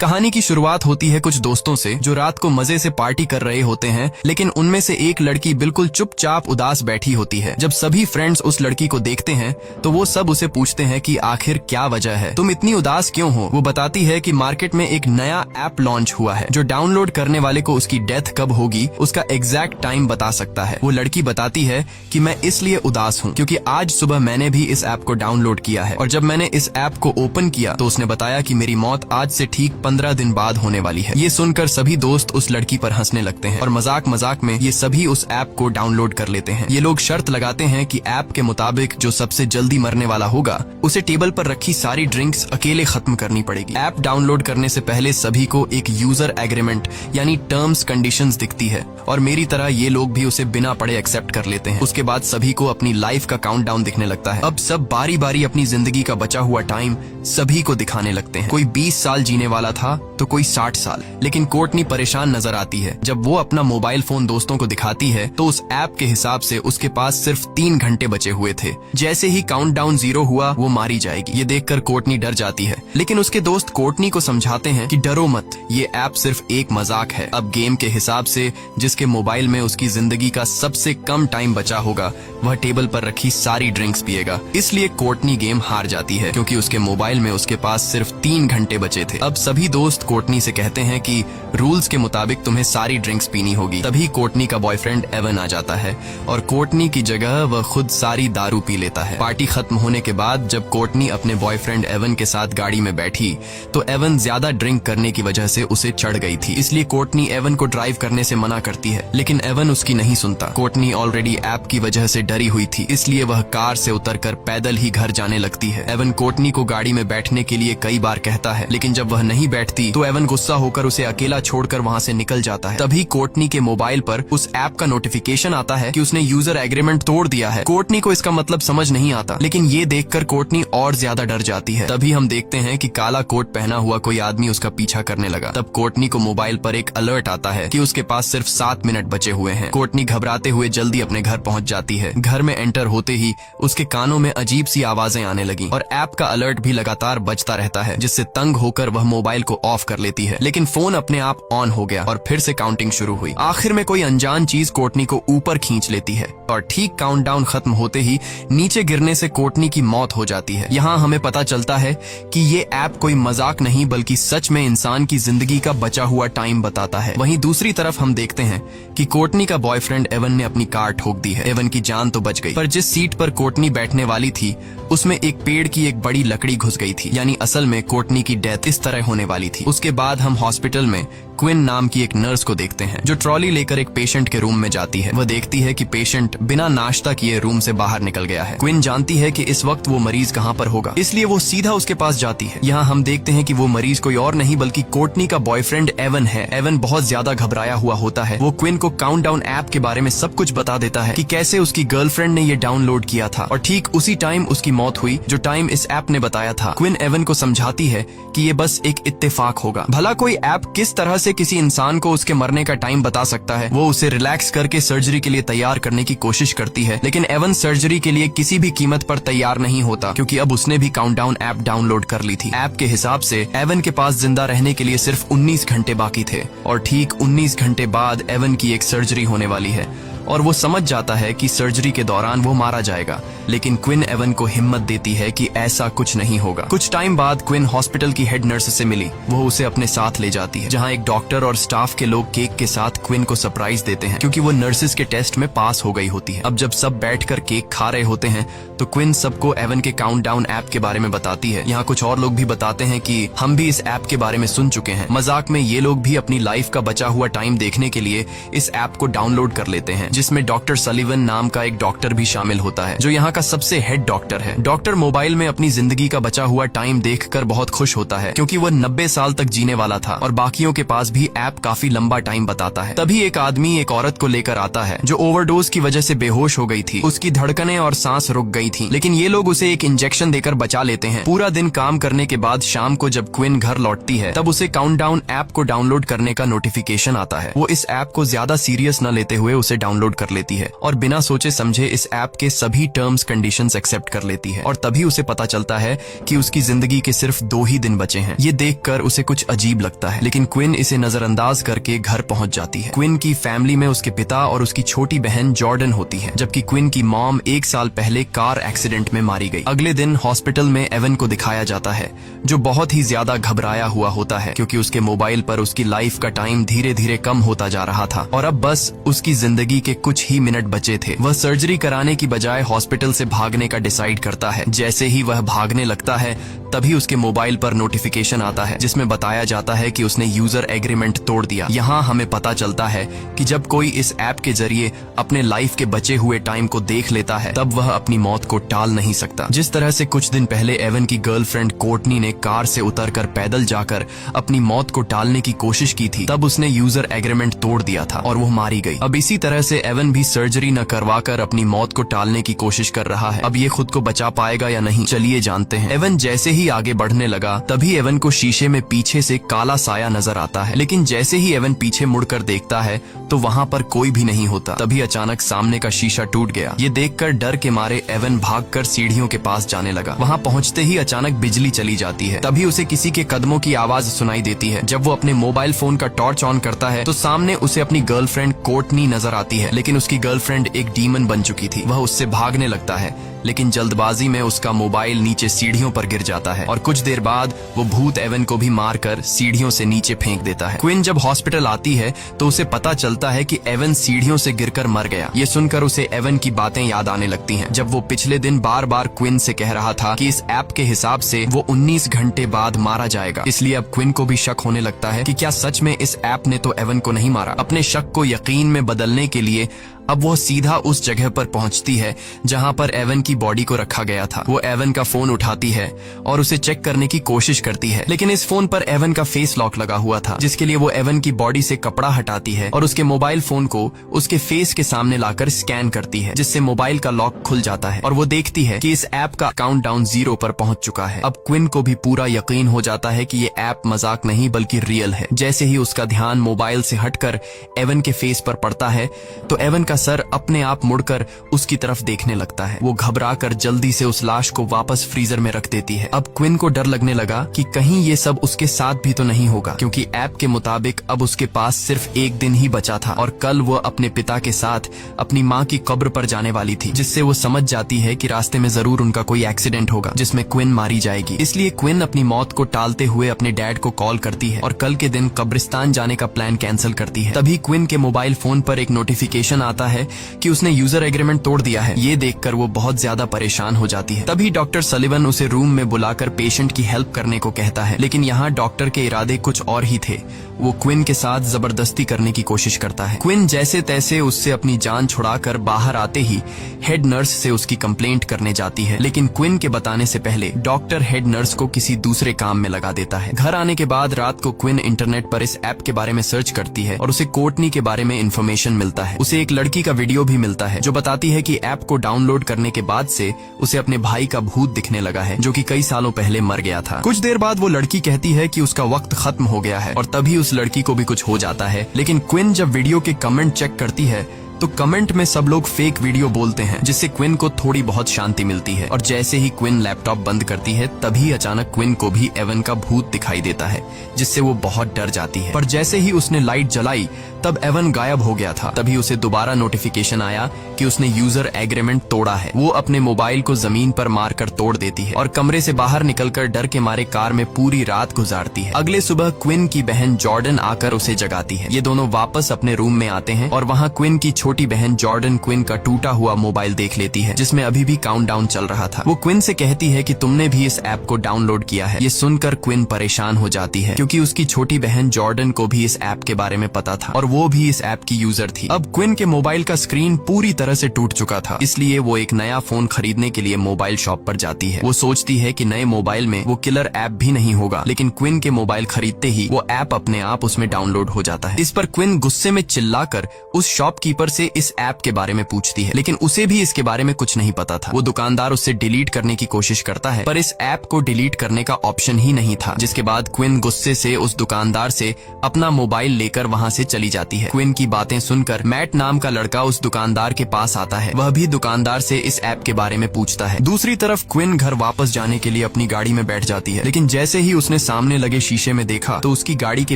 कहानी की शुरुआत होती है कुछ दोस्तों से जो रात को मजे से पार्टी कर रहे होते हैं, लेकिन उनमें से एक लड़की बिल्कुल चुपचाप उदास बैठी होती है। जब सभी फ्रेंड्स उस लड़की को देखते हैं तो वो सब उसे पूछते हैं कि आखिर क्या वजह है, तुम इतनी उदास क्यों हो। वो बताती है कि मार्केट में एक नया ऐप लॉन्च हुआ है जो डाउनलोड करने वाले को उसकी डेथ कब होगी उसका एग्जैक्ट टाइम बता सकता है। वो लड़की बताती है कि मैं इसलिए उदास हूँ क्योंकि आज सुबह मैंने भी इस ऐप को डाउनलोड किया है और जब मैंने इस ऐप को ओपन किया तो उसने बताया कि मेरी मौत आज से ठीक 15 दिन बाद होने वाली है। ये सुनकर सभी दोस्त उस लड़की पर हंसने लगते हैं और मजाक मजाक में ये सभी उस ऐप को डाउनलोड कर लेते हैं। ये लोग शर्त लगाते हैं कि ऐप के मुताबिक जो सबसे जल्दी मरने वाला होगा उसे टेबल पर रखी सारी ड्रिंक्स अकेले खत्म करनी पड़ेगी। ऐप डाउनलोड करने से पहले सभी को एक यूजर एग्रीमेंट यानी टर्म्स कंडीशंस दिखती है और मेरी तरह ये लोग भी उसे बिना पढ़े एक्सेप्ट कर लेते हैं। उसके बाद सभी को अपनी लाइफ का काउंटडाउन दिखने लगता है। अब सब बारी बारी अपनी जिंदगी का बचा हुआ टाइम सभी को दिखाने लगते हैं। कोई 20 साल जीने वाला था तो कोई 60 साल। लेकिन कोर्टनी परेशान नजर आती है। जब वो अपना मोबाइल फोन दोस्तों को दिखाती है तो उस ऐप के हिसाब से उसके पास सिर्फ 3 घंटे बचे हुए थे। जैसे ही काउंटडाउन 0 हुआ वो मारी जाएगी। ये देखकर कोर्टनी डर जाती है, लेकिन उसके दोस्त कोर्टनी को समझाते हैं कि डरो मत, ये ऐप सिर्फ एक मजाक है। अब गेम के हिसाब से जिसके मोबाइल में उसकी जिंदगी का सबसे कम टाइम बचा होगा वह टेबल पर रखी सारी ड्रिंक्स पिएगा। इसलिए कोर्टनी गेम हार जाती है क्योंकि उसके मोबाइल में उसके पास सिर्फ 3 घंटे बचे थे। अब सभी दोस्त कोर्टनी से कहते हैं कि रूल्स के मुताबिक तुम्हें सारी ड्रिंक्स पीनी होगी। तभी कोर्टनी का बॉयफ्रेंड एवन आ जाता है और कोर्टनी की जगह वह खुद सारी दारू पी लेता है। पार्टी खत्म होने के बाद जब कोर्टनी अपने बॉयफ्रेंड एवन के साथ गाड़ी में बैठी तो एवन ज्यादा ड्रिंक करने की वजह से उसे चढ़ गई थी। इसलिए कोर्टनी एवन को ड्राइव करने से मना करती है, लेकिन एवन उसकी नहीं सुनता। कोर्टनी ऑलरेडी ऐप की वजह से डरी हुई थी, इसलिए वह कार से उतरकर पैदल ही घर जाने लगती है। एवन कोर्टनी को गाड़ी में बैठने के लिए कई बार कहता है, लेकिन जब वह नहीं बैठती तो एवन गुस्सा होकर उसे अकेला छोड़कर वहां से निकल जाता है। तभी कोर्टनी के मोबाइल पर उस ऐप का नोटिफिकेशन आता है कि उसने यूजर एग्रीमेंट तोड़ दिया है। कोर्टनी को इसका मतलब समझ नहीं आता, लेकिन ये देखकर कोर्टनी और ज्यादा डर जाती है। तभी हम देखते हैं कि काला कोट पहना हुआ कोई आदमी उसका पीछा करने लगा। तब कोर्टनी को मोबाइल पर एक अलर्ट आता है कि उसके पास सिर्फ 7 मिनट बचे हुए हैं। कोर्टनी घबराते हुए जल्दी अपने घर पहुंच जाती है। घर में एंटर होते ही उसके कानों में अजीब सी आवाजें आने लगी और ऐप का अलर्ट भी लगातार बजता रहता है, जिससे तंग होकर वह मोबाइल को ऑफ कर लेती है। लेकिन फोन अपने आप ऑन हो गया और फिर से काउंटिंग शुरू हुई। आखिर में कोई अनजान चीज कोर्टनी को ऊपर खींच लेती है और ठीक काउंटडाउन खत्म होते ही नीचे गिरने से कोर्टनी की मौत हो जाती है। यहाँ हमें पता चलता है कि ये ऐप कोई मजाक नहीं बल्कि सच में इंसान की जिंदगी का बचा हुआ टाइम बताता है। वहीं दूसरी तरफ हम देखते हैं कि कोर्टनी का बॉयफ्रेंड एवन ने अपनी कार ठोक दी है। एवन की जान तो बच गई, पर जिस सीट पर कोर्टनी बैठने वाली थी उसमें एक पेड़ की एक बड़ी लकड़ी घुस गई थी, यानी असल में कोर्टनी की डेथ इस तरह होने वाली थी। उसके बाद हम हॉस्पिटल में क्विन नाम की एक नर्स को देखते हैं जो ट्रॉली लेकर एक पेशेंट के रूम में जाती है। वह देखती है कि पेशेंट बिना नाश्ता किए रूम से बाहर निकल गया है। क्विन जानती है कि इस वक्त वो मरीज कहाँ पर होगा, इसलिए वो सीधा उसके पास जाती है। यहाँ हम देखते हैं कि वो मरीज कोई और नहीं बल्कि कोर्टनी का बॉयफ्रेंड एवन है। एवन बहुत ज्यादा घबराया हुआ होता है। वो क्विन को काउंटडाउन ऐप के बारे में सब कुछ बता देता है कि कैसे उसकी गर्लफ्रेंड ने ये डाउनलोड किया था और ठीक उसी टाइम उसकी मौत हुई जो टाइम इस ऐप ने बताया था। क्विन एवन को समझाती है कि ये बस एक इत्तेफाक होगा। भला कोई ऐप किस तरह से किसी इंसान को उसके मरने का टाइम बता सकता है। वो उसे रिलैक्स करके सर्जरी के लिए तैयार करने की कोशिश करती है, लेकिन एवन सर्जरी के लिए किसी भी कीमत पर तैयार नहीं होता क्योंकि अब उसने भी काउंटडाउन ऐप डाउनलोड कर ली थी। ऐप के हिसाब से एवन के पास जिंदा रहने के लिए सिर्फ 19 घंटे बाकी थे और ठीक 19 घंटे बाद एवन की एक सर्जरी होने वाली है और वो समझ जाता है कि सर्जरी के दौरान वो मारा जाएगा। लेकिन क्विन एवन को हिम्मत देती है कि ऐसा कुछ नहीं होगा। कुछ टाइम बाद क्विन हॉस्पिटल की हेड नर्स से मिली। वो उसे अपने साथ ले जाती है, जहाँ एक डॉक्टर और स्टाफ के लोग केक के साथ क्विन को सरप्राइज देते हैं क्योंकि वो नर्सेज के टेस्ट में पास हो गई होती है। अब जब सब बैठकर केक खा रहे होते हैं तो क्विन सबको एवन के काउंटडाउन ऐप के बारे में बताती है। यहाँ कुछ और लोग भी बताते हैं कि हम भी इस ऐप के बारे में सुन चुके हैं। मजाक में ये लोग भी अपनी लाइफ का बचा हुआ टाइम देखने के लिए इस ऐप को डाउनलोड कर लेते हैं, जिसमें डॉक्टर सलीवन नाम का एक डॉक्टर भी शामिल होता है जो यहाँ का सबसे हेड डॉक्टर है। डॉक्टर मोबाइल में अपनी जिंदगी का बचा हुआ टाइम देखकर बहुत खुश होता है क्योंकि वह 90 साल तक जीने वाला था और बाकियों के पास भी ऐप काफी लंबा टाइम बताता है। तभी एक आदमी एक औरत को लेकर आता है जो ओवरडोज की वजह से बेहोश हो गई थी। उसकी धड़कनें और सांस रुक गई थी, लेकिन ये लोग उसे एक इंजेक्शन देकर बचा लेते हैं। पूरा दिन काम करने के बाद शाम को जब क्विन घर लौटती है तब उसे काउंटडाउन ऐप को डाउनलोड करने का नोटिफिकेशन आता है। वो इस ऐप को ज्यादा सीरियस न लेते हुए उसे डाउनलोड डाउनलोड कर लेती है और बिना सोचे समझे इस ऐप के सभी टर्म्स कंडीशंस एक्सेप्ट कर लेती है। और तभी उसे पता चलता है कि उसकी जिंदगी के सिर्फ 2 ही दिन बचे हैं। ये देखकर उसे कुछ अजीब लगता है, लेकिन क्विन इसे नजरअंदाज करके घर पहुंच जाती है। क्विन की फैमिली में उसके पिता और उसकी छोटी बहन जॉर्डन होती है, जबकि क्विन की मॉम 1 साल पहले कार एक्सीडेंट में मारी गई। अगले दिन हॉस्पिटल में एवन को दिखाया जाता है, जो बहुत ही ज्यादा घबराया हुआ होता है क्योंकि उसके मोबाइल पर उसकी लाइफ का टाइम धीरे धीरे कम होता जा रहा था और अब बस उसकी जिंदगी के कुछ ही मिनट बचे थे। वह सर्जरी कराने की बजाय हॉस्पिटल से भागने का डिसाइड करता है। जैसे ही वह भागने लगता है तभी उसके मोबाइल पर नोटिफिकेशन आता है, जिसमें बताया जाता है कि उसने यूजर एग्रीमेंट तोड़ दिया। यहाँ हमें पता चलता है कि जब कोई इस ऐप के जरिए अपने लाइफ के बचे हुए टाइम को देख लेता है तब वह अपनी मौत को टाल नहीं सकता। जिस तरह से कुछ दिन पहले एवन की गर्लफ्रेंड कोर्टनी ने कार से उतरकर पैदल जाकर अपनी मौत को टालने की कोशिश की थी, तब उसने यूजर एग्रीमेंट तोड़ दिया था और वो मारी गई। अब इसी तरह से एवन भी सर्जरी न करवाकर अपनी मौत को टालने की कोशिश कर रहा है। अब ये खुद को बचा पाएगा या नहीं, चलिए जानते हैं। एवन जैसे ही आगे बढ़ने लगा तभी एवन को शीशे में पीछे से काला साया नजर आता है, लेकिन जैसे ही एवन पीछे मुड़कर देखता है तो वहाँ पर कोई भी नहीं होता। तभी अचानक सामने का शीशा टूट गया। ये देखकर डर के मारे एवन भागकर सीढ़ियों के पास जाने लगा। वहाँ पहुँचते ही अचानक बिजली चली जाती है। तभी उसे किसी के कदमों की आवाज सुनाई देती है। जब वो अपने मोबाइल फोन का टॉर्च ऑन करता है तो सामने उसे अपनी गर्लफ्रेंड कोर्टनी नजर आती है, लेकिन उसकी गर्लफ्रेंड एक डीमन बन चुकी थी। वह उससे भागने लगता है, लेकिन जल्दबाजी में उसका मोबाइल नीचे सीढ़ियों पर गिर जाता है और कुछ देर बाद वो भूत एवन को भी मारकर सीढ़ियों से नीचे फेंक देता है। क्विन जब हॉस्पिटल आती है तो उसे पता चलता है कि एवन सीढ़ियों से गिरकर मर गया। ये सुनकर उसे एवन की बातें याद आने लगती हैं, जब वो पिछले दिन बार बार क्विन से कह रहा था कि इस ऐप के हिसाब से वो 19 घंटे बाद मारा जाएगा। इसलिए अब क्विन को भी शक होने लगता है कि क्या सच में इस ऐप ने तो एवन को नहीं मारा। अपने शक को यकीन में बदलने के लिए अब वो सीधा उस जगह पर पहुंचती है जहां पर एवन की बॉडी को रखा गया था। वो एवन का फोन उठाती है और उसे चेक करने की कोशिश करती है, लेकिन इस फोन पर एवन का फेस लॉक लगा हुआ था, जिसके लिए वो एवन की बॉडी से कपड़ा हटाती है और उसके मोबाइल फोन को उसके फेस के सामने लाकर स्कैन करती है, जिससे मोबाइल का लॉक खुल जाता है और वो देखती है कि इस ऐप का काउंटडाउन 0 पर पहुंच चुका है। अब क्विन को भी पूरा यकीन हो जाता है कि ये ऐप मजाक नहीं बल्कि रियल है। जैसे ही उसका ध्यान मोबाइल से हटकर एवन के फेस पर पड़ता है तो एवन का सर अपने आप मुड़कर उसकी तरफ देखने लगता है। वो घबराकर जल्दी से उस लाश को वापस फ्रीजर में रख देती है। अब क्विन को डर लगने लगा कि कहीं ये सब उसके साथ भी तो नहीं होगा, क्योंकि ऐप के मुताबिक अब उसके पास सिर्फ 1 दिन ही बचा था और कल वो अपने पिता के साथ अपनी माँ की कब्र पर जाने वाली थी, जिससे वो समझ जाती है कि रास्ते में जरूर उनका कोई एक्सीडेंट होगा जिसमें क्विन मारी जाएगी। इसलिए क्विन अपनी मौत को टालते हुए अपने डैड को कॉल करती है और कल के दिन कब्रिस्तान जाने का प्लान कैंसिल करती है। तभी क्विन के मोबाइल फोन पर एक नोटिफिकेशन आता है कि उसने यूजर एग्रीमेंट तोड़ दिया है। ये देखकर वो बहुत ज्यादा परेशान हो जाती है। तभी डॉक्टर सलिवन उसे रूम में बुलाकर पेशेंट की हेल्प करने को कहता है, लेकिन यहाँ डॉक्टर के इरादे कुछ और ही थे। वो क्विन के साथ जबरदस्ती करने की कोशिश करता है। क्विन जैसे तैसे उससे अपनी जान छुड़ाकर बाहर आते ही हेड नर्स से उसकी कंप्लेंट करने जाती है, लेकिन क्विन के बताने से पहले डॉक्टर हेड नर्स को किसी दूसरे काम में लगा देता है। घर आने के बाद रात को क्विन इंटरनेट पर इस ऐप के बारे में सर्च करती है और उसे कोर्टनी के बारे में इन्फॉर्मेशन मिलता है। उसे एक लड़की का वीडियो भी मिलता है जो बताती है कि ऐप को डाउनलोड करने के बाद से उसे अपने भाई का भूत दिखने लगा है, जो कि कई सालों पहले मर गया था। कुछ देर बाद वो लड़की कहती है कि उसका वक्त खत्म हो गया है और तभी उस लड़की को भी कुछ हो जाता है। लेकिन क्विन जब वीडियो के कमेंट चेक करती है तो कमेंट में सब लोग फेक वीडियो बोलते हैं, जिससे क्विन को थोड़ी बहुत शांति मिलती है। और जैसे ही क्विन लैपटॉप बंद करती है तभी अचानक क्विन को भी एवन का भूत दिखाई देता है, जिससे वो बहुत डर जाती है। पर जैसे ही उसने लाइट जलाई तब एवन गायब हो गया था। तभी उसे दोबारा नोटिफिकेशन आया कि उसने यूजर एग्रीमेंट तोड़ा है। वो अपने मोबाइल को जमीन पर मारकर तोड़ देती है और कमरे से बाहर निकलकर डर के मारे कार में पूरी रात गुजारती है। अगले सुबह क्विन की बहन जॉर्डन आकर उसे जगाती है। ये दोनों वापस अपने रूम में आते हैं और वहाँ क्विन की छोटी बहन जॉर्डन क्विन का टूटा हुआ मोबाइल देख लेती है, जिसमें अभी भी काउंटडाउन चल रहा था। वो क्विन से कहती है कि तुमने भी इस ऐप को डाउनलोड किया है। ये सुनकर क्विन परेशान हो जाती है, क्योंकि उसकी छोटी बहन जॉर्डन को भी इस ऐप के बारे में पता था और वो भी इस ऐप की यूजर थी। अब क्विन के मोबाइल का स्क्रीन पूरी तरह से टूट चुका था, इसलिए वो एक नया फोन खरीदने के लिए मोबाइल शॉप पर जाती है। वो सोचती है कि नए मोबाइल में वो किलर ऐप भी नहीं होगा, लेकिन क्विन के मोबाइल खरीदते ही वो ऐप अपने आप उसमें डाउनलोड हो जाता है। इस पर क्विन गुस्से में चिल्लाकर उस शॉपकीपर से इस ऐप के बारे में पूछती है, लेकिन उसे भी इसके बारे में कुछ नहीं पता था। वो दुकानदार उससे डिलीट करने की कोशिश करता है, पर इस ऐप को डिलीट करने का ऑप्शन ही नहीं था। जिसके बाद क्विन गुस्से से उस दुकानदार से अपना मोबाइल लेकर वहाँ से चली जाती है। क्विन की बातें सुनकर मैट नाम का लड़का उस दुकानदार के पास आता है। वह भी दुकानदार से इस ऐप के बारे में पूछता है। दूसरी तरफ क्विन घर वापस जाने के लिए अपनी गाड़ी में बैठ जाती है, लेकिन जैसे ही उसने सामने लगे शीशे में देखा तो उसकी गाड़ी के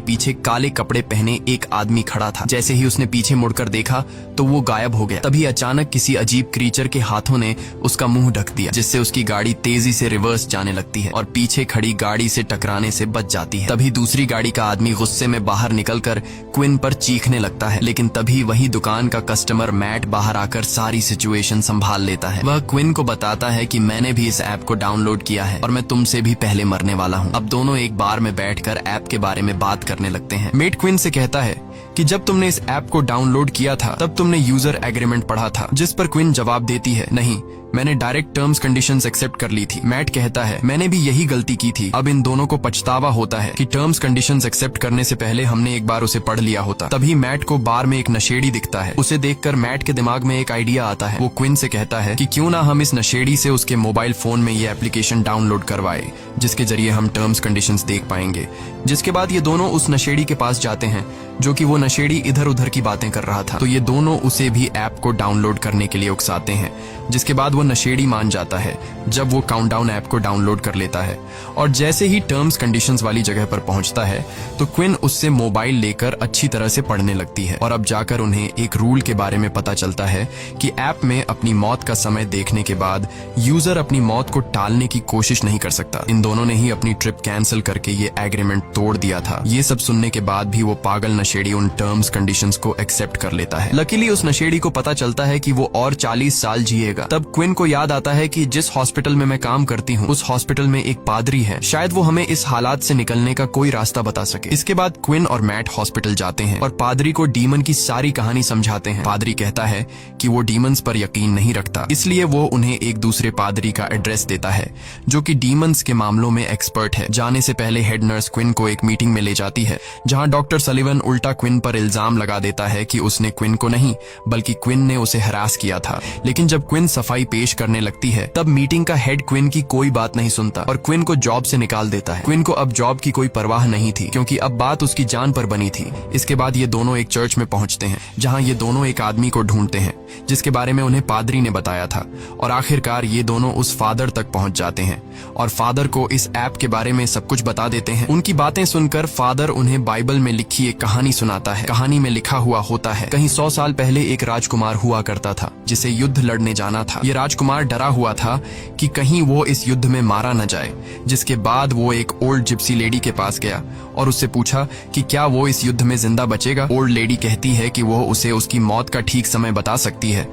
पीछे काले कपड़े पहने एक आदमी खड़ा था। जैसे ही उसने पीछे मुड़कर देखा तो वो गायब हो गया। तभी अचानक किसी अजीब क्रीचर के हाथों ने उसका मुंह ढक दिया, जिससे उसकी गाड़ी तेजी से रिवर्स जाने लगती है और पीछे खड़ी गाड़ी से टकराने से बच जाती है। तभी दूसरी गाड़ी का आदमी गुस्से में बाहर निकलकर क्विन पर चीखने लगता है, लेकिन तभी वही दुकान का कस्टमर मैट बाहर आकर सारी सिचुएशन संभाल लेता है। वह क्विन को बताता है कि मैंने भी इस ऐप को डाउनलोड किया है और मैं तुमसे भी पहले मरने वाला हूँ। अब दोनों एक बार में बैठकर ऐप के बारे में बात करने लगते हैं। मेट क्विन से कहता है कि जब तुमने इस ऐप को डाउनलोड किया था तब तुमने यूजर एग्रीमेंट पढ़ा था, जिस पर क्विन जवाब देती है, नहीं, मैंने डायरेक्ट टर्म्स कंडीशंस एक्सेप्ट कर ली थी। मैट कहता है, मैंने भी यही गलती की थी। अब इन दोनों को पछतावा होता है कि टर्म्स कंडीशंस एक्सेप्ट करने से पहले हमने एक बार उसे पढ़ लिया होता। तभी मैट को बार में एक नशेड़ी दिखता है। उसे देखकर मैट के दिमाग में एक आइडिया आता है। वो क्विन से कहता है कि क्यों ना हम इस नशेड़ी से उसके मोबाइल फोन में ये एप्लीकेशन डाउनलोड करवाए, जिसके जरिए हम टर्म्स कंडीशंस देख पाएंगे। जिसके बाद ये दोनों उस नशेड़ी के पास जाते हैं, जो कि वो नशेड़ी इधर उधर की बातें कर रहा था। तो ये दोनों उसे भी ऐप को डाउनलोड करने के लिए उकसाते हैं, जिसके बाद वो नशेड़ी मान जाता है जब वो काउंटडाउन ऐप को डाउनलोड कर लेता है। और जैसे ही टर्म्स कंडीशंस वाली जगह पर पहुंचता है तो क्विन उससे मोबाइल लेकर अच्छी तरह से पढ़ने लगती है। और अब जाकर उन्हें एक रूल के बारे में पता चलता है कि ऐप में अपनी मौत का समय देखने के बाद यूजर अपनी मौत को टालने की कोशिश नहीं कर सकता। इन दोनों ने ही अपनी ट्रिप कैंसिल करके ये एग्रीमेंट तोड़ दिया था। ये सब सुनने के बाद भी वो पागल नशेड़ी उन टर्म्स कंडीशंस को एक्सेप्ट कर लेता है। लकीली उस नशेड़ी को पता चलता है कि वो और 40 साल जिएगा। तब क्विन को याद आता है कि जिस हॉस्पिटल में मैं काम करती हूँ उस हॉस्पिटल में एक पादरी है, शायद वो हमें इस हालात से निकलने का कोई रास्ता बता सके। इसके बाद क्विन और मैट हॉस्पिटल जाते हैं और पादरी को डीमन की सारी कहानी समझाते हैं। पादरी कहता है कि वो डीमंस पर यकीन नहीं रखता, इसलिए वो उन्हें एक दूसरे पादरी का एड्रेस देता है जो कि डीमंस के मामलों में एक्सपर्ट है। जाने से पहले हेड नर्स क्विन को एक मीटिंग में ले जाती है, जहाँ डॉक्टर सलिवन उल्टा क्विन पर इल्जाम लगा देता है कि उसने क्विन को नहीं बल्कि क्विन ने उसे हरास किया था। लेकिन जब क्विन सफाई पेश करने लगती है तब मीटिंग का हेड क्विन की कोई बात नहीं सुनता और क्विन को जॉब से निकाल देता है। क्विन को अब जॉब की कोई परवाह नहीं थी, क्योंकि अब बात उसकी जान पर बनी थी। इसके बाद ये दोनों एक चर्च में पहुंचते हैं, जहां ये दोनों एक आदमी को ढूंढते हैं जिसके बारे में उन्हें पादरी ने बताया था। और आखिरकार ये दोनों उस फादर तक पहुंच जाते हैं और फादर को इस ऐप के बारे में सब कुछ बता देते हैं। उनकी बातें सुनकर फादर उन्हें बाइबल में लिखी एक कहानी सुनाता है। कहानी में लिखा हुआ होता है, कहीं 100 साल पहले एक राजकुमार हुआ करता था जिसे युद्ध लड़ने जाना था। ये राजकुमार डरा हुआ था कि कहीं वो इस युद्ध में मारा न जाए। जिसके बाद वो एक ओल्ड जिप्सी लेडी के पास गया और उससे पूछा कि क्या वो इस युद्ध में जिंदा बचेगा। ओल्ड लेडी कहती है कि वो उसे उसकी मौत का ठीक समय बता सकती है,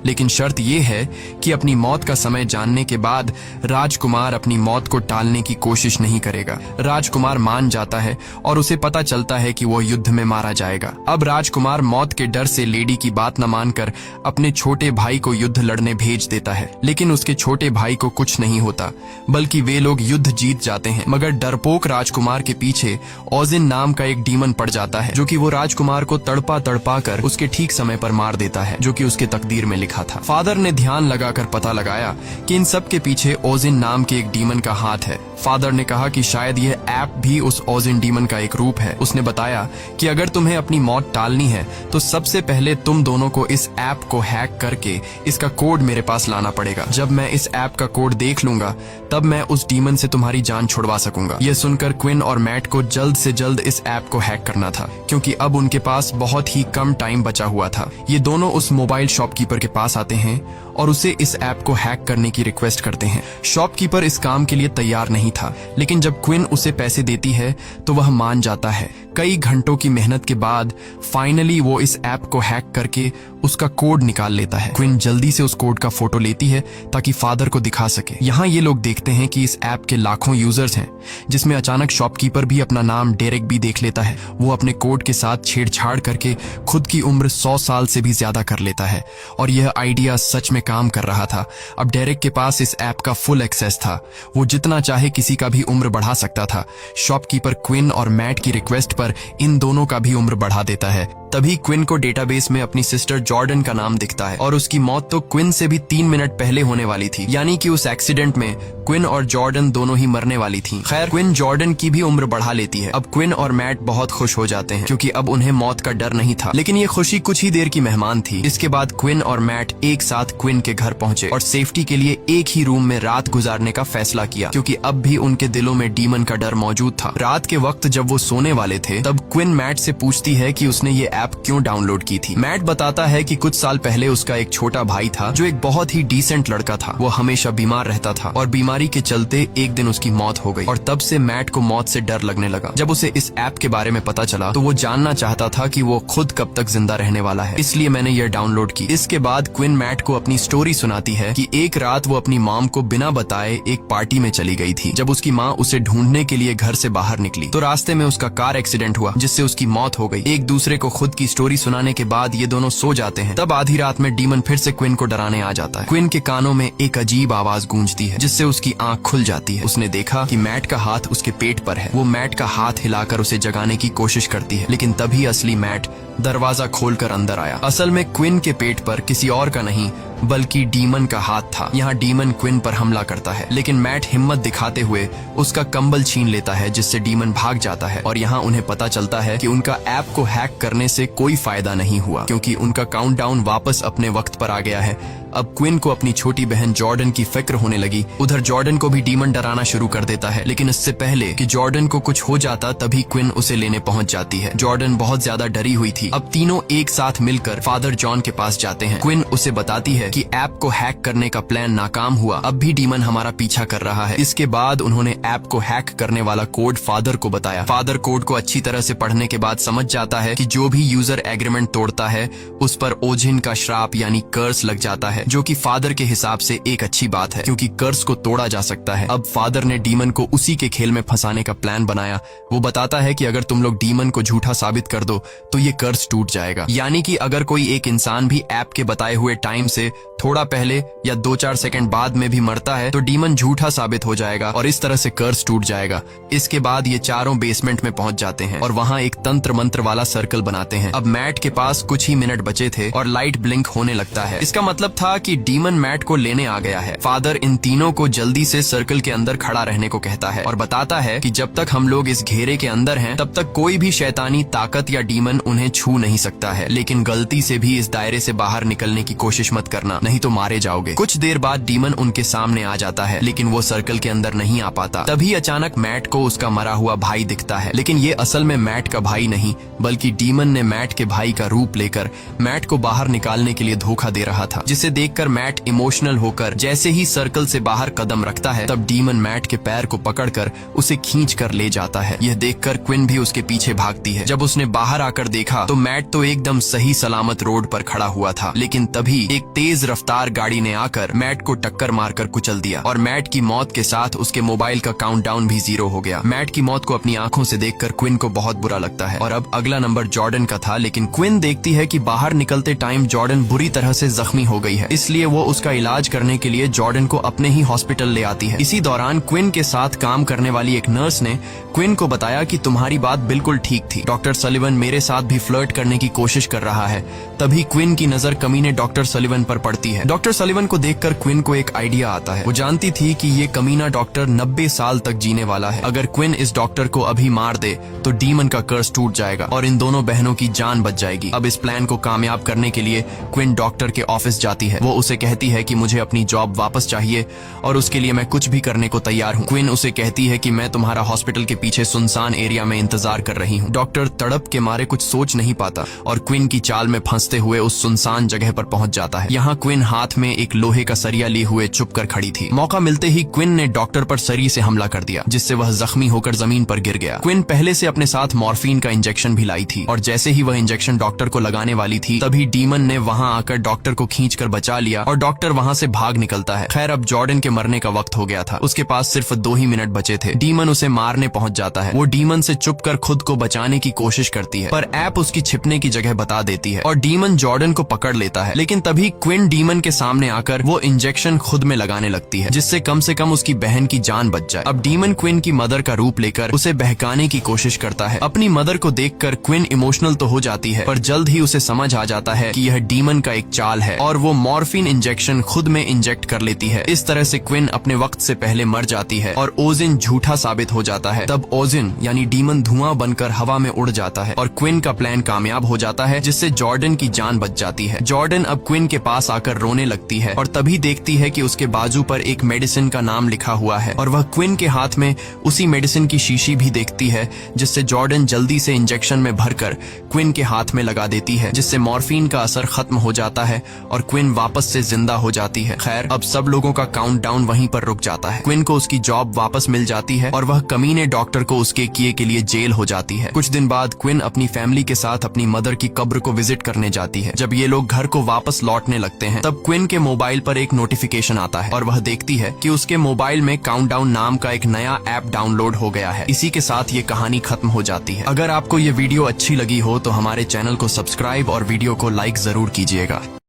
लेकिन शर्त ये है कि अपनी मौत का समय जानने के बाद राजकुमार अपनी मौत को टालने की कोशिश नहीं करेगा। राजकुमार मान जाता है और उसे पता चलता है कि वो युद्ध में मारा जाएगा। अब राजकुमार मौत के डर से लेडी की बात न मानकर अपने छोटे भाई को युद्ध लड़ने भेज देता है, लेकिन उसके छोटे भाई को कुछ नहीं होता, बल्कि वे लोग युद्ध जीत जाते हैं। मगर डरपोक राजकुमार के पीछे ओजिन नाम का एक डीमन पड़ जाता है, जो कि वो राजकुमार को तड़पा तड़पा कर उसके ठीक समय पर मार देता है, जो कि उसके तकदीर में लिखा था। फादर ने ध्यान लगाकर पता लगाया कि इन सब के पीछे ओजिन नाम के एक डीमन का हाथ है। फादर ने कहा कि शायद ये ऐप भी उस ओजिन डीमन का एक रूप है। उसने बताया कि अगर तुम्हें अपनी मौत टालनी है तो सबसे पहले तुम दोनों को इस ऐप को हैक करके इसका कोड मेरे पास लाना पड़ेगा। जब मैं इस ऐप का कोड देख लूंगा तब मैं उस डीमन से तुम्हारी जान छुड़वा सकूंगा। ये सुनकर क्विन और मैट को जल्द से जल्द इस ऐप को हैक करना था, क्योंकि अब उनके पास बहुत ही कम टाइम बचा हुआ था। ये दोनों उस मोबाइल शॉपकीपर के पास आते हैं और उसे इस ऐप को हैक करने की रिक्वेस्ट करते हैं। शॉपकीपर इस काम के लिए तैयार नहीं था, लेकिन जब क्विन उसे पैसे देती है तो वह मान जाता है। कई घंटों की मेहनत के बाद फाइनली वो इस ऐप को हैक करके उसका कोड निकाल लेता है। क्विन जल्दी से उस कोड का फोटो लेती है ताकि फादर को दिखा सके। यहाँ ये लोग देखते हैं कि इस ऐप के लाखों यूजर्स हैं, जिसमें अचानक शॉपकीपर भी अपना नाम डेरेक भी देख लेता है। वो अपने कोड के साथ छेड़छाड़ करके खुद की उम्र 100 साल से भी ज्यादा कर लेता है और यह आइडिया सच में काम कर रहा था। अब डेरेक के पास इस ऐप का फुल एक्सेस था, वो जितना चाहे किसी का भी उम्र बढ़ा सकता था। शॉपकीपर क्विन और मैट की रिक्वेस्ट पर इन दोनों का भी उम्र बढ़ा देता है। तभी क्विन को डेटाबेस में अपनी सिस्टर जॉर्डन का नाम दिखता है और उसकी मौत तो क्विन से भी 3 मिनट पहले होने वाली थी, यानी कि उस एक्सीडेंट में क्विन और जॉर्डन दोनों ही मरने वाली थी। खैर, क्विन जॉर्डन की भी उम्र बढ़ा लेती है। अब क्विन और मैट बहुत खुश हो जाते हैं क्योंकि अब उन्हें मौत का डर नहीं था, लेकिन ये खुशी कुछ ही देर की मेहमान थी। इसके बाद क्विन और मैट एक साथ क्विन के घर पहुंचे और सेफ्टी के लिए एक ही रूम में रात गुजारने का फैसला किया, क्योंकि अब भी उनके दिलों में डीमन का डर मौजूद था। रात के वक्त जब वो सोने वाले थे तब क्विन मैट से पूछती है कि उसने ये ऐप क्यों डाउनलोड की थी। मैट बताता है कि कुछ साल पहले उसका एक छोटा भाई था जो एक बहुत ही डिसेंट लड़का था। वो हमेशा बीमार रहता था और बीमारी के चलते एक दिन उसकी मौत हो गई और तब से मैट को मौत से डर लगने लगा। जब उसे इस ऐप के बारे में पता चला तो वो जानना चाहता था कि वो खुद कब तक जिंदा रहने वाला है, इसलिए मैंने यह डाउनलोड की। इसके बाद क्विन मैट को अपनी स्टोरी सुनाती है कि एक रात वो अपनी मॉम को बिना बताए एक पार्टी में चली गई थी। जब उसकी माँ उसे ढूंढने के लिए घर से बाहर निकली तो रास्ते में उसका कार एक्सीडेंट हुआ जिससे उसकी मौत हो गई। एक दूसरे को खुद की स्टोरी सुनाने के बाद ये दोनों सो जाते हैं। तब आधी रात में डीमन फिर से क्विन को डराने आ जाता है। क्विन के कानों में एक अजीब आवाज गूंजती है जिससे उसकी आंख खुल जाती है। उसने देखा कि मैट का हाथ उसके पेट पर है। वो मैट का हाथ हिलाकर उसे जगाने की कोशिश करती है, लेकिन तभी असली मैट दरवाजा खोलकर अंदर आया। असल में क्विन के पेट पर किसी और का नहीं बल्कि डीमन का हाथ था। यहाँ डीमन क्विन पर हमला करता है, लेकिन मैट हिम्मत दिखाते हुए उसका कंबल छीन लेता है जिससे डीमन भाग जाता है। और यहाँ उन्हें पता चलता है कि उनका ऐप को हैक करने से कोई फायदा नहीं हुआ, क्योंकि उनका काउंटडाउन वापस अपने वक्त पर आ गया है। अब क्विन को अपनी छोटी बहन जॉर्डन की फिक्र होने लगी। उधर जॉर्डन को भी डीमन डराना शुरू कर देता है, लेकिन इससे पहले कि जॉर्डन को कुछ हो जाता तभी क्विन उसे लेने पहुंच जाती है। जॉर्डन बहुत ज्यादा डरी हुई थी। अब तीनों एक साथ मिलकर फादर जॉन के पास जाते हैं। क्विन उसे बताती है कि ऐप को हैक करने का प्लान नाकाम हुआ, अब भी डीमन हमारा पीछा कर रहा है। इसके बाद उन्होंने ऐप को हैक करने वाला कोड फादर को बताया। फादर कोड को अच्छी तरह से पढ़ने के बाद समझ जाता है कि जो भी यूजर एग्रीमेंट तोड़ता है उस पर ओजिन का श्राप यानी कर्स लग जाता है, जो कि फादर के हिसाब से एक अच्छी बात है क्योंकि कर्स को तोड़ा जा सकता है। अब फादर ने डीमन को उसी के खेल में फंसाने का प्लान बनाया। वो बताता है कि अगर तुम लोग डीमन को झूठा साबित कर दो तो ये कर्स टूट जाएगा, यानी कि अगर कोई एक इंसान भी ऐप के बताए हुए टाइम से थोड़ा पहले या 2-4 सेकंड बाद में भी मरता है तो डीमन झूठा साबित हो जाएगा और इस तरह से कर्स टूट जाएगा। इसके बाद ये चारों बेसमेंट में पहुंच जाते हैं और वहां एक तंत्र मंत्र वाला सर्कल बनाते हैं। अब मैट के पास कुछ ही मिनट बचे थे और लाइट ब्लिंक होने लगता है। इसका मतलब था कि डीमन मैट को लेने आ गया है। फादर इन तीनों को जल्दी से सर्कल के अंदर खड़ा रहने को कहता है और बताता है कि जब तक हम लोग इस घेरे के अंदर हैं तब तक कोई भी शैतानी ताकत या डीमन उन्हें छू नहीं सकता है, लेकिन गलती से भी इस दायरे से बाहर निकलने की कोशिश मत करना, नहीं तो मारे जाओगे। कुछ देर बाद डीमन उनके सामने आ जाता है, लेकिन वो सर्कल के अंदर नहीं आ पाता। तभी अचानक मैट को उसका मरा हुआ भाई दिखता है, लेकिन ये असल में मैट का भाई नहीं बल्कि डीमन ने मैट के भाई का रूप लेकर मैट को बाहर निकालने के लिए धोखा दे रहा था, जिसे देखकर मैट इमोशनल होकर जैसे ही सर्कल से बाहर कदम रखता है तब डीमन मैट के पैर को पकड़कर उसे खींच कर ले जाता है। यह देखकर क्विन भी उसके पीछे भागती है। जब उसने बाहर आकर देखा तो मैट तो एकदम सही सलामत रोड पर खड़ा हुआ था, लेकिन तभी एक तेज रफ्तार गाड़ी ने आकर मैट को टक्कर मारकर कुचल दिया और मैट की मौत के साथ उसके मोबाइल का काउंटडाउन भी 0 हो गया। मैट की मौत को अपनी आंखों से देखकर क्विन को बहुत बुरा लगता है और अब अगला नंबर जॉर्डन का था, लेकिन क्विन देखती है कि बाहर निकलते टाइम जॉर्डन बुरी तरह से जख्मी हो गई है, इसलिए वो उसका इलाज करने के लिए जॉर्डन को अपने ही हॉस्पिटल ले आती है। इसी दौरान क्विन के साथ काम करने वाली एक नर्स ने क्विन को बताया कि तुम्हारी बात बिल्कुल ठीक थी, डॉक्टर सलिवन मेरे साथ भी फ्लर्ट करने की कोशिश कर रहा है। तभी क्विन की नजर कमीने डॉक्टर सलिवन पर पड़ती है। डॉक्टर सलिवन को देखकर क्विन को एक आइडिया आता है। वो जानती थी कि ये कमीना डॉक्टर 90 साल तक जीने वाला है। अगर क्विन इस डॉक्टर को अभी मार दे तो डीमन का कर्स टूट जाएगा और इन दोनों बहनों की जान बच जाएगी। अब इस प्लान को कामयाब करने के लिए क्विन डॉक्टर के ऑफिस जाती है। वो उसे कहती है कि मुझे अपनी जॉब वापस चाहिए और उसके लिए मैं कुछ भी करने को तैयार हूँ। क्विन उसे कहती है कि मैं तुम्हारा हॉस्पिटल के पीछे सुनसान एरिया में इंतजार कर रही हूँ। डॉक्टर तड़प के मारे कुछ सोच नहीं पाता और क्विन की चाल में फंसते हुए उस सुनसान जगह पर पहुंच जाता है। यहाँ क्विन हाथ में एक लोहे का सरिया लिए हुए चुप कर खड़ी थी। मौका मिलते ही क्विन ने डॉक्टर पर सरी से हमला कर दिया, जिससे वह जख्मी होकर जमीन पर गिर गया। क्विन पहले से अपने साथ मॉर्फिन का इंजेक्शन भी लाई थी और जैसे ही वह इंजेक्शन डॉक्टर को लगाने वाली थी तभी डीमन ने वहां आकर डॉक्टर को खींचकर बचा बचा लिया और डॉक्टर वहाँ से भाग निकलता है। खैर अब जॉर्डन के मरने का वक्त हो गया था, उसके पास सिर्फ 2 ही मिनट बचे थे। डीमन उसे मारने पहुंच जाता है। वो डीमन से छुपकर खुद को बचाने की कोशिश करती है, पर ऐप उसकी छिपने की जगह बता देती है और डीमन जॉर्डन को पकड़ लेता है। लेकिन तभी क्विन डीमन के सामने आकर वो इंजेक्शन खुद में लगाने लगती है, जिससे कम से कम उसकी बहन की जान बच जाए। अब डीमन क्विन की मदर का रूप लेकर उसे बहकाने की कोशिश करता है। अपनी मदर को देखकर क्विन इमोशनल तो हो जाती है, पर जल्द ही उसे समझ आ जाता है कि यह डीमन का एक चाल है और वो मॉर्फिन इंजेक्शन खुद में इंजेक्ट कर लेती है। इस तरह से क्विन अपने वक्त से पहले मर जाती है और ओजिन झूठा साबित हो जाता है। तब ओजिन यानी डीमन धुआं बनकर हवा में उड़ जाता है और क्विन का प्लान कामयाब हो जाता है, जिससे जॉर्डन की जान बच जाती है। जॉर्डन अब क्विन के पास आकर रोने लगती है और तभी देखती है कि उसके बाजू पर एक मेडिसिन का नाम लिखा हुआ है और वह क्विन के हाथ में उसी मेडिसिन की शीशी भी देखती है, जिससे जॉर्डन जल्दी से इंजेक्शन में भरकर क्विन के हाथ में लगा देती है, जिससे मॉर्फिन का असर खत्म हो जाता है और क्विन वापस से जिंदा हो जाती है। खैर अब सब लोगों का काउंटडाउन वहीं पर रुक जाता है। क्विन को उसकी जॉब वापस मिल जाती है और वह कमीने डॉक्टर को उसके किए के लिए जेल हो जाती है। कुछ दिन बाद क्विन अपनी फैमिली के साथ अपनी मदर की कब्र को विजिट करने जाती है। जब ये लोग घर को वापस लौटने लगते हैं तब क्विन के मोबाइल पर एक नोटिफिकेशन आता है और वह देखती है कि उसके मोबाइल में काउंटडाउन नाम का एक नया ऐप डाउनलोड हो गया है। इसी के साथ ये कहानी खत्म हो जाती है। अगर आपको ये वीडियो अच्छी लगी हो तो हमारे चैनल को सब्सक्राइब और वीडियो को लाइक जरूर कीजिएगा।